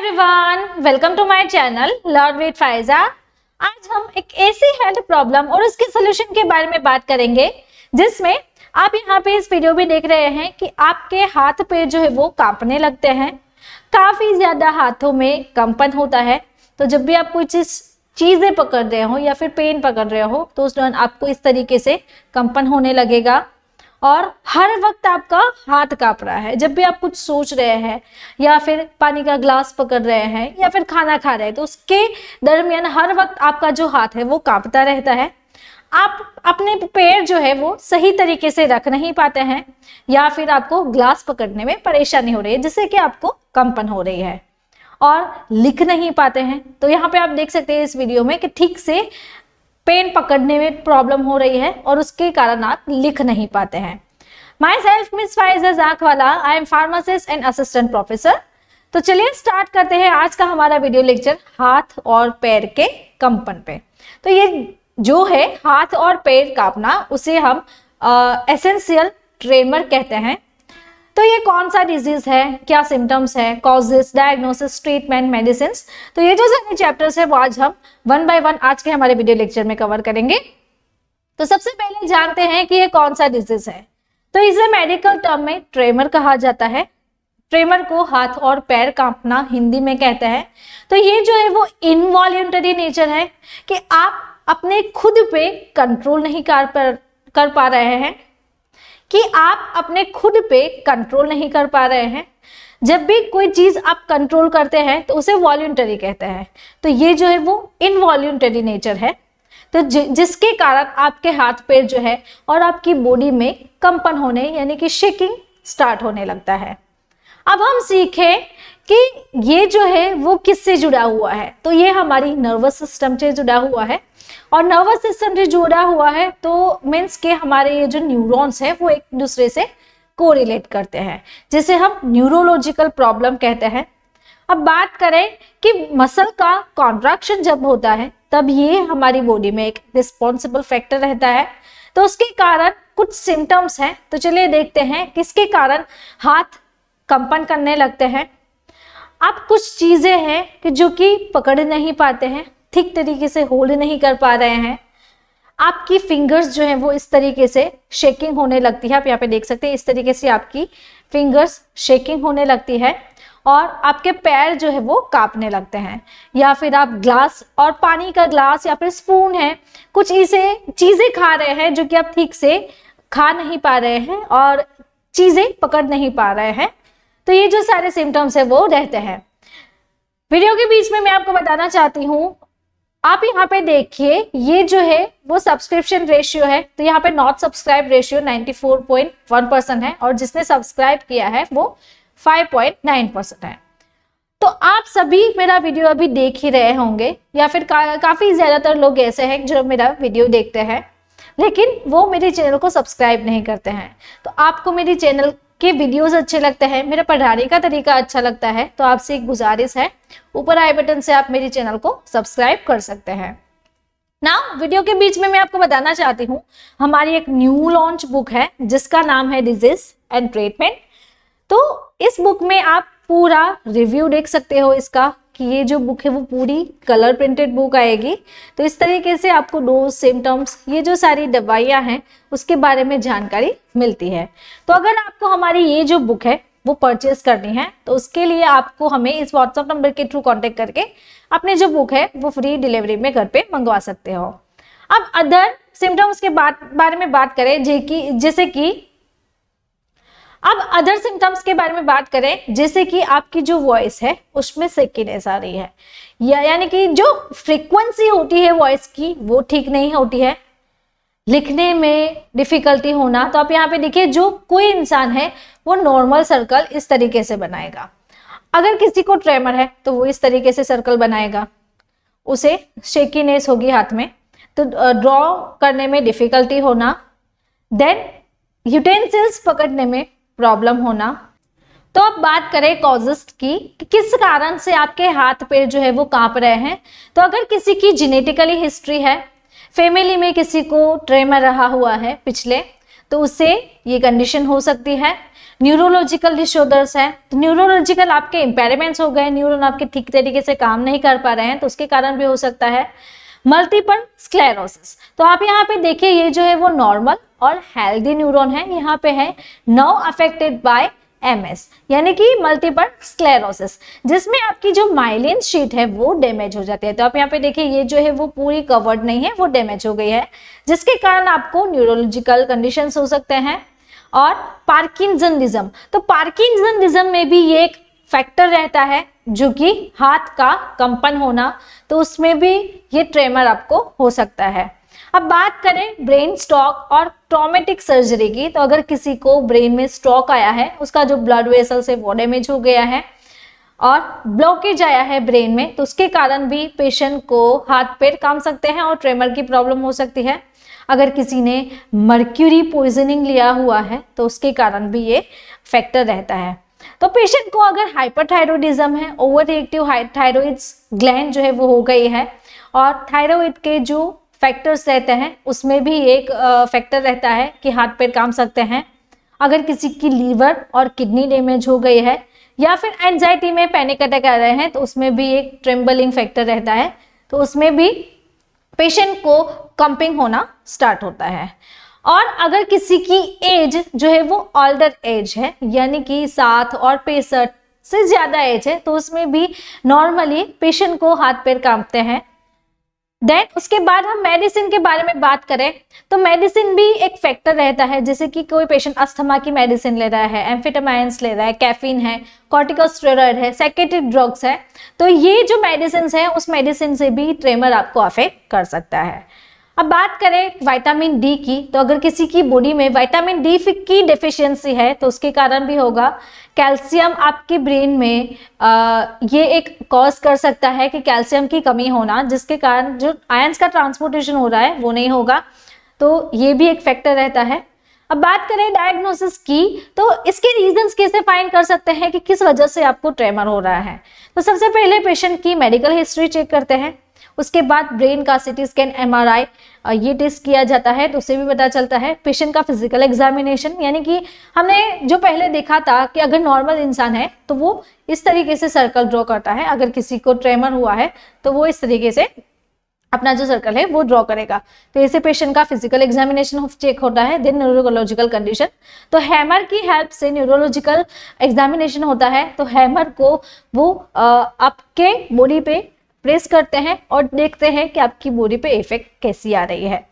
Everyone, welcome to my channel learn with Faiza. आज हम एक ऐसी हेल्थ प्रॉब्लम और उसके सोल्यूशन के बारे में बात करेंगे जिसमें आप यहाँ पे इस वीडियो में देख रहे हैं कि आपके हाथ पैर जो है वो कांपने लगते हैं, काफी ज्यादा हाथों में कंपन होता है। तो जब भी आप कोई चीजें पकड़ रहे हो या फिर पेन पकड़ रहे हो तो उस दौरान आपको इस तरीके से कंपन होने लगेगा और हर वक्त आपका हाथ कांप रहा है। जब भी आप कुछ सोच रहे हैं या फिर पानी का ग्लास पकड़ रहे हैं या फिर खाना खा रहे हैं तो उसके दरमियान हर वक्त आपका जो हाथ है वो कांपता रहता है। आप अपने पैर जो है वो सही तरीके से रख नहीं पाते हैं या फिर आपको ग्लास पकड़ने में परेशानी हो रही है जिससे कि आपको कंपन हो रही है और लिख नहीं पाते हैं। तो यहाँ पे आप देख सकते हैं इस वीडियो में कि ठीक से पेन पकड़ने में प्रॉब्लम हो रही है और उसके कारण आप लिख नहीं पाते हैं। Myself miss Faiza Jakhwala, I am pharmacist and assistant professor. तो चलिए स्टार्ट करते हैं आज का हमारा वीडियो लेक्चर हाथ और पैर के कंपन पे। तो ये जो है हाथ और पैर कांपना उसे हम एसेंशियल ट्रेमर कहते हैं। तो ये कौन सा डिजीज है, क्या सिम्टम्स है, कॉजेस, डायग्नोसिस, ट्रीटमेंट, मेडिसिन। तो ये जो सारे चैप्टर्स है वो आज हम वन बाय वन आज के हमारे वीडियो लेक्चर में कवर करेंगे। तो सबसे पहले जानते हैं कि ये कौन सा डिजीज है। तो इसे मेडिकल टर्म में ट्रेमर कहा जाता है। ट्रेमर को हाथ और पैर कांपना हिंदी में कहते हैं। तो ये जो है वो इनवॉल्यूंटरी नेचर है कि आप अपने खुद पे कंट्रोल नहीं कर पा रहे हैं कि आप अपने खुद पे कंट्रोल नहीं कर पा रहे हैं। जब भी कोई चीज आप कंट्रोल करते हैं तो उसे वॉल्यूंटरी कहते हैं। तो ये जो है वो इनवॉल्यूंटरी नेचर है, तो जिसके कारण आपके हाथ पैर जो है और आपकी बॉडी में कंपन होने यानी कि शेकिंग स्टार्ट होने लगता है। अब हम सीखें कि ये जो है वो किससे जुड़ा हुआ है। तो ये हमारी नर्वस सिस्टम से जुड़ा हुआ है और नर्वस सिस्टम से जुड़ा हुआ है तो मीन्स के हमारे ये जो न्यूरॉन्स है वो एक दूसरे से कोरिलेट करते हैं, जिसे हम न्यूरोलॉजिकल प्रॉब्लम कहते हैं। अब बात करें कि मसल का कॉन्ट्रैक्शन जब होता है तब ये हमारी बॉडी में एक रिस्पॉन्सिबल फैक्टर रहता है। तो उसके कारण कुछ सिम्टम्स हैं। तो चलिए देखते हैं किसके कारण हाथ कंपन करने लगते हैं। अब कुछ चीजें हैं कि जो कि पकड़ नहीं पाते हैं, ठीक तरीके से होल्ड नहीं कर पा रहे हैं। आपकी फिंगर्स जो है वो इस तरीके से शेकिंग होने लगती है। आप यहाँ पे देख सकते हैं इस तरीके से आपकी फिंगर्स शेकिंग होने लगती है और आपके पैर जो है वो कांपने लगते हैं। या फिर आप ग्लास और पानी का ग्लास या फिर स्पून है, कुछ ऐसे चीजें खा रहे हैं जो कि आप ठीक से खा नहीं पा रहे हैं और चीजें पकड़ नहीं पा रहे हैं। तो ये जो सारे सिम्टम्स है वो रहते हैं। वीडियो के बीच में मैं आपको बताना चाहती हूँ, आप यहाँ पे देखिए ये जो है वो सब्सक्रिप्शन रेशियो है। तो यहाँ पे नॉट सब्सक्राइब रेशियो 94.1% है और जिसने सब्सक्राइब किया है वो 5.9% है। तो आप सभी मेरा वीडियो अभी देख ही रहे होंगे या फिर काफी ज्यादातर लोग ऐसे हैं जो मेरा वीडियो देखते हैं लेकिन वो मेरे चैनल को सब्सक्राइब नहीं करते हैं। तो आपको मेरे चैनल के वीडियोस अच्छे लगते हैं, मेरा पढ़ाने का तरीका अच्छा लगता है तो आपसे एक गुजारिश है, ऊपर आई बटन से आप मेरे चैनल को सब्सक्राइब कर सकते हैं। नाउ वीडियो के बीच में मैं आपको बताना चाहती हूँ हमारी एक न्यू लॉन्च बुक है जिसका नाम है डिजीज एंड ट्रीटमेंट। तो इस बुक में आप पूरा रिव्यू देख सकते हो इसका कि ये जो बुक है वो पूरी कलर प्रिंटेड बुक आएगी। तो इस तरीके से आपको डोज, सिम्टम्स, ये जो सारी दवाइयाँ हैं उसके बारे में जानकारी मिलती है। तो अगर आपको हमारी ये जो बुक है वो परचेज करनी है तो उसके लिए आपको हमें इस व्हाट्सएप नंबर के थ्रू कांटेक्ट करके अपनी जो बुक है वो फ्री डिलीवरी में घर पे मंगवा सकते हो। अब अदर सिम्टम्स के बारे में बात करें जैसे कि अब अदर सिम्टम्स के बारे में बात करें जैसे कि आपकी जो वॉइस है उसमें सेकीनेस आ रही है यानी कि जो फ्रीक्वेंसी होती है वॉइस की वो ठीक नहीं होती है, लिखने में डिफिकल्टी होना। तो आप यहाँ पे देखिए जो कोई इंसान है वो नॉर्मल सर्कल इस तरीके से बनाएगा। अगर किसी को ट्रेमर है तो वो इस तरीके से सर्कल बनाएगा, उसे शेकीनेस होगी हाथ में, तो ड्रॉ करने में डिफिकल्टी होना, देन यूटेंसिल्स पकड़ने में प्रॉब्लम होना। तो अब बात करें कॉजेस की कि किस कारण से आपके हाथ पैर जो है वो कांप रहे हैं। तो अगर किसी की जेनेटिकली हिस्ट्री है, फैमिली में किसी को ट्रेमर रहा हुआ है पिछले, तो उससे ये कंडीशन हो सकती है। न्यूरोलॉजिकल डिसऑर्डर्स हैं, तो न्यूरोलॉजिकल आपके इम्पेयरमेंट्स हो गए, न्यूरॉन आपके ठीक तरीके से काम नहीं कर पा रहे हैं, तो उसके कारण भी हो सकता है। मल्टीपल स्क्लेरोसिस, तो आप यहाँ पे देखिए ये जो है वो नॉर्मल और हेल्दी न्यूरॉन है, यहाँ पे है नाउ अफेक्टेड बाय MS यानी कि मल्टीपल स्क्लेरोसिस, जिसमें आपकी जो माइलिन शीट है वो डैमेज हो जाती है। तो आप यहाँ पे देखिए ये जो है वो पूरी कवर्ड नहीं है, वो डैमेज हो गई है, जिसके कारण आपको न्यूरोलॉजिकल कंडीशंस हो सकते हैं। और पार्किंसनिज्म, तो पार्किंसनिज्म में भी ये एक फैक्टर रहता है जो कि हाथ का कंपन होना, तो उसमें भी ये ट्रेमर आपको हो सकता है। अब बात करें ब्रेन स्ट्रोक और ट्रॉमेटिक सर्जरी की, तो अगर किसी को ब्रेन में स्ट्रोक आया है, उसका जो ब्लड वेसल्स है वो डैमेज हो गया है और ब्लॉकेज आया है ब्रेन में, तो उसके कारण भी पेशेंट को हाथ पैर काम सकते हैं और ट्रेमर की प्रॉब्लम हो सकती है। अगर किसी ने मर्क्यूरी पॉइजनिंग लिया हुआ है तो उसके कारण भी ये फैक्टर रहता है। तो पेशेंट को अगर हाइपरथायरॉयडिज्म है, ओवर रिएक्टिव थायरॉइड ग्लैंड जो है वो हो गई है, और थायरॉइड के जो फैक्टर्स रहते हैं उसमें भी एक फैक्टर रहता है कि हाथ पैर काम सकते हैं। अगर किसी की लीवर और किडनी डैमेज हो गई है, या फिर एंजाइटी में पैनिक अटैक आ रहे हैं, तो उसमें भी एक ट्रेम्बलिंग फैक्टर रहता है, तो उसमें भी पेशेंट को कंपिंग होना स्टार्ट होता है। और अगर किसी की एज जो है वो ओल्डर एज है, यानी कि 60 और 65 से ज्यादा एज है, तो उसमें भी नॉर्मली पेशेंट को हाथ पैर कांपते हैं। देन उसके बाद हम मेडिसिन के बारे में बात करें, तो मेडिसिन भी एक फैक्टर रहता है, जैसे कि कोई पेशेंट अस्थमा की मेडिसिन ले रहा है, एम्फेटामाइंस ले रहा है, कैफीन है, कॉर्टिकोस्टेरॉइड है, साइकेट्रिक ड्रग्स है, तो ये जो मेडिसिन है उस मेडिसिन से भी ट्रेमर आपको अफेक्ट कर सकता है। अब बात करें विटामिन डी की, तो अगर किसी की बॉडी में विटामिन डी की डेफिशिएंसी है तो उसके कारण भी होगा। कैल्शियम आपके ब्रेन में ये एक कॉज कर सकता है कि कैल्शियम की कमी होना, जिसके कारण जो आयंस का ट्रांसपोर्टेशन हो रहा है वो नहीं होगा, तो ये भी एक फैक्टर रहता है। अब बात करें डायग्नोसिस की, तो इसके रीजंस कैसे फाइंड कर सकते हैं कि किस वजह से आपको ट्रेमर हो रहा है। तो सबसे पहले पेशेंट की मेडिकल हिस्ट्री चेक करते हैं, उसके बाद ब्रेन का CT स्कैन, MRI ये टेस्ट किया जाता है, तो उससे भी पता चलता है। पेशेंट का फिजिकल एग्जामिनेशन, यानी कि हमने जो पहले देखा था कि अगर नॉर्मल इंसान है तो वो इस तरीके से सर्कल ड्रॉ करता है, अगर किसी को ट्रेमर हुआ है तो वो इस तरीके से अपना जो सर्कल है वो ड्रॉ करेगा। तो ऐसे पेशेंट का फिजिकल एग्जामिनेशन चेक होता है। देन न्यूरोलॉजिकल कंडीशन, तो हैमर की हेल्प से न्यूरोलॉजिकल एग्जामिनेशन होता है। तो हैमर को वो आपके बॉडी पे प्रेस करते हैं और देखते हैं कि आपकी बॉडी पे इफेक्ट कैसी आ रही है।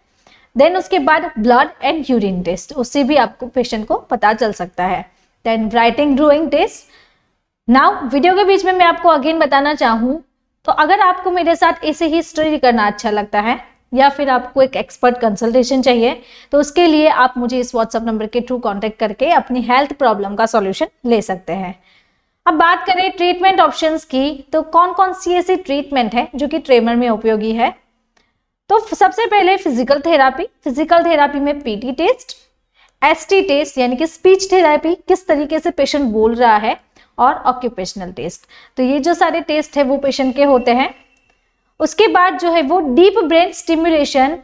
देन उसके बाद ब्लड एंड यूरिन टेस्ट, उससे भी आपको पेशेंट को पता चल सकता है। Then writing drawing test. Now video के बीच में मैं आपको अगेन बताना चाहूँ, तो अगर आपको मेरे साथ ऐसे ही स्टडी करना अच्छा लगता है या फिर आपको एक एक्सपर्ट कंसल्टेशन चाहिए, तो उसके लिए आप मुझे इस व्हाट्सएप नंबर के थ्रू कॉन्टेक्ट करके अपनी हेल्थ प्रॉब्लम का सॉल्यूशन ले सकते हैं। अब बात करें ट्रीटमेंट ऑप्शंस की, तो कौन कौन सी ऐसी ट्रीटमेंट है जो कि ट्रेमर में उपयोगी है। तो सबसे पहले फिजिकल थेरापी। फिजिकल थेरापी में PT टेस्ट, ST टेस्ट यानी कि स्पीच थेरापी, किस तरीके से पेशेंट बोल रहा है, और ऑक्यूपेशनल टेस्ट। तो ये जो सारे टेस्ट है वो पेशेंट के होते हैं। उसके बाद जो है वो deep brain stimulation,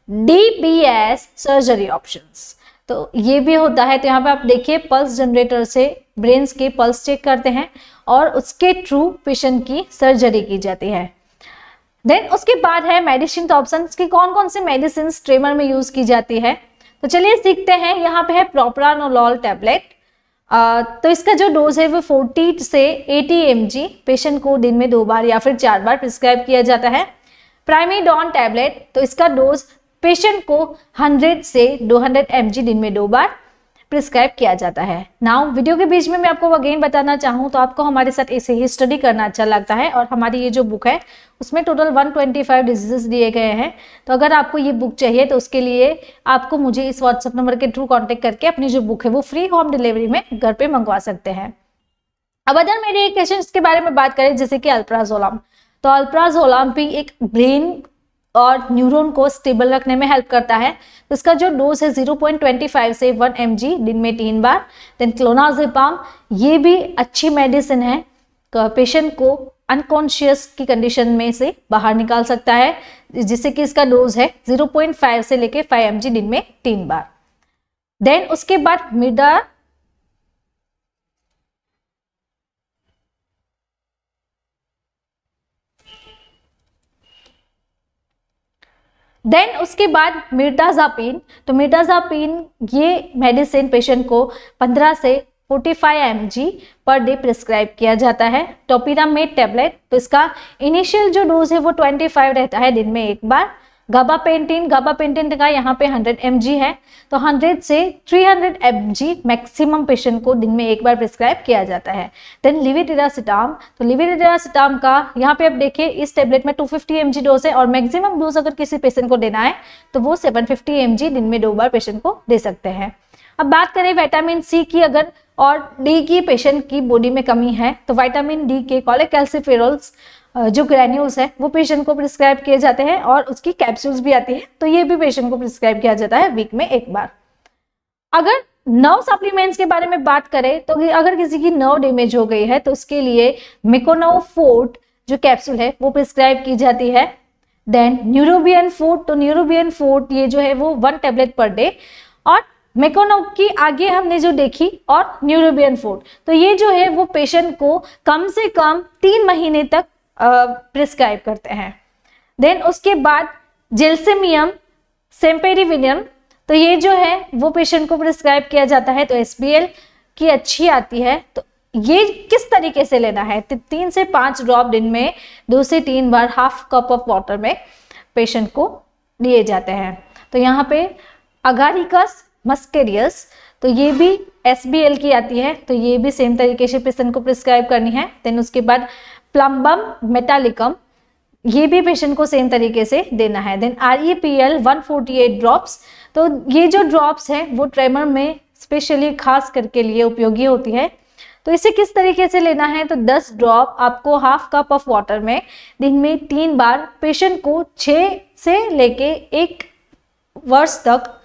DBS surgery options, तो ये भी होता है। तो यहाँ पे आप देखिए पल्स जनरेटर से ब्रेन्स के पल्स चेक करते हैं और उसके थ्रू पेशेंट की सर्जरी की जाती है। देन उसके बाद है मेडिसिन तो ऑप्शन की कौन कौन से मेडिसिन ट्रेमर में यूज की जाती है। तो चलिए सीखते हैं। यहाँ पे है प्रोप्रानोलोल टैबलेट। तो इसका जो डोज है वो 40 से 80 mg पेशेंट को दिन में 2 बार या फिर 4 बार प्रिस्क्राइब किया जाता है। प्राइमेडॉन टैबलेट, तो इसका डोज पेशेंट को 100 से 200 mg दिन में 2 बार प्रिस्क्राइब किया जाता है। नाउ वीडियो के बीच में मैं आपको अगेन बताना चाहूँ, तो आपको हमारे साथ ऐसे ही स्टडी करना अच्छा लगता है, और हमारी ये जो बुक है उसमें टोटल 125 डिजीजेस दिए गए हैं। तो अगर आपको ये बुक चाहिए तो उसके लिए आपको मुझे इस व्हाट्सएप नंबर के थ्रू कॉन्टेक्ट करके अपनी जो बुक है वो फ्री होम डिलीवरी में घर पे मंगवा सकते हैं। अब अदर मेडिकेशन के बारे में बात करें, जैसे कि अल्प्राजोलम, तो अल्प्राजोलम भी एक ब्रेन और न्यूरॉन को स्टेबल रखने में हेल्प करता है। तो इसका जो डोज है 0.25 से 1 mg दिन में 3 बार। देन क्लोनाजेपाम, ये भी अच्छी मेडिसिन है, पेशेंट को अनकॉन्शियस की कंडीशन में से बाहर निकाल सकता है, जिससे कि इसका डोज है 0.5 से लेके 5 mg दिन में 3 बार। देन उसके बाद देन उसके बाद मिर्टाजापिन, तो मिर्टाजापिन ये मेडिसिन पेशेंट को 15 से 45 mg पर डे प्रिस्क्राइब किया जाता है। टोपिरामेट टेबलेट, तो इसका इनिशियल जो डोज है वो 25 रहता है दिन में एक बार। गाबापेंटिन का यहाँ पे 100 mg है, तो 100 से 300 mg मैक्सिमम पेशेंट को दिन में एक बार प्रिस्क्राइब किया जाता है। देन लिविटिरासिटाम, तो लिविटिरासिटाम का यहाँ पे आप देखिए इस टेबलेट में 250 mg डोज है और मैक्सिमम डोज अगर किसी पेशेंट को देना है तो वो 750 mg दिन में 2 बार पेशेंट को दे सकते हैं। अब बात करें विटामिन सी की अगर और डी की पेशेंट की बॉडी में कमी है तो विटामिन डी के कोलेकैल्सिफेरॉल्स जो ग्रैन्यूल्स है वो पेशेंट को प्रिस्क्राइब किए जाते हैं और उसकी कैप्सूल्स भी आती है, तो ये भी पेशेंट को प्रिस्क्राइब किया जाता है वीक में एक बार। अगर नर्व सप्लीमेंट्स के बारे में बात करें तो अगर किसी की नर्व डैमेज हो गई है तो उसके लिए मिकोनोव फोर्ट जो कैप्सूल है वो प्रिस्क्राइब की जाती है। देन न्यूरोबियन फोर्ट, तो न्यूरोबियन फोर्ट ये जो है वो 1 टेबलेट पर डे, और मेकोनोव की आगे हमने जो देखी और न्यूरोबियन फोर्ट, तो ये जो है वो पेशेंट को कम से कम 3 महीने तक प्रिस्क्राइब करते हैं। देन उसके बाद जेल्सेमियम सेम्पेरिविनियम, तो ये जो है वो पेशेंट को प्रिस्क्राइब किया जाता है। तो SBL की अच्छी आती है, तो ये किस तरीके से लेना है, 3 से 5 ड्रॉप दिन में 2 से 3 बार हाफ कप ऑफ वाटर में पेशेंट को दिए जाते हैं। तो यहाँ पे अगारिकस मस्केरियस, तो ये भी SBL की आती है, तो ये भी सेम तरीके से पेशेंट को प्रिस्क्राइब करनी है। देन उसके बाद प्लम्बम मेटालिकम, ये भी पेशेंट को सेम तरीके से देना है। देन REPL 148 ड्रॉप्स, तो ये जो ड्रॉप्स है वो ट्रेमर में स्पेशली खास करके लिए उपयोगी होती है। तो इसे किस तरीके से लेना है, तो 10 ड्रॉप आपको हाफ कप ऑफ वाटर में दिन में 3 बार पेशेंट को 6 से लेके 1 वर्ष तक,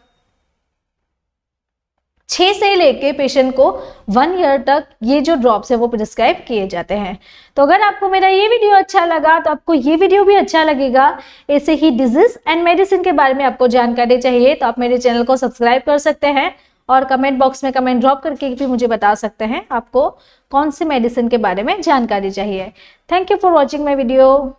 6 से लेके पेशेंट को 1 ईयर तक ये जो ड्रॉप्स है वो प्रिस्क्राइब किए जाते हैं। तो अगर आपको मेरा ये वीडियो अच्छा लगा तो आपको ये वीडियो भी अच्छा लगेगा। ऐसे ही डिजीज एंड मेडिसिन के बारे में आपको जानकारी चाहिए तो आप मेरे चैनल को सब्सक्राइब कर सकते हैं और कमेंट बॉक्स में कमेंट ड्रॉप करके भी मुझे बता सकते हैं आपको कौन सी मेडिसिन के बारे में जानकारी चाहिए। Thank you for watching my video.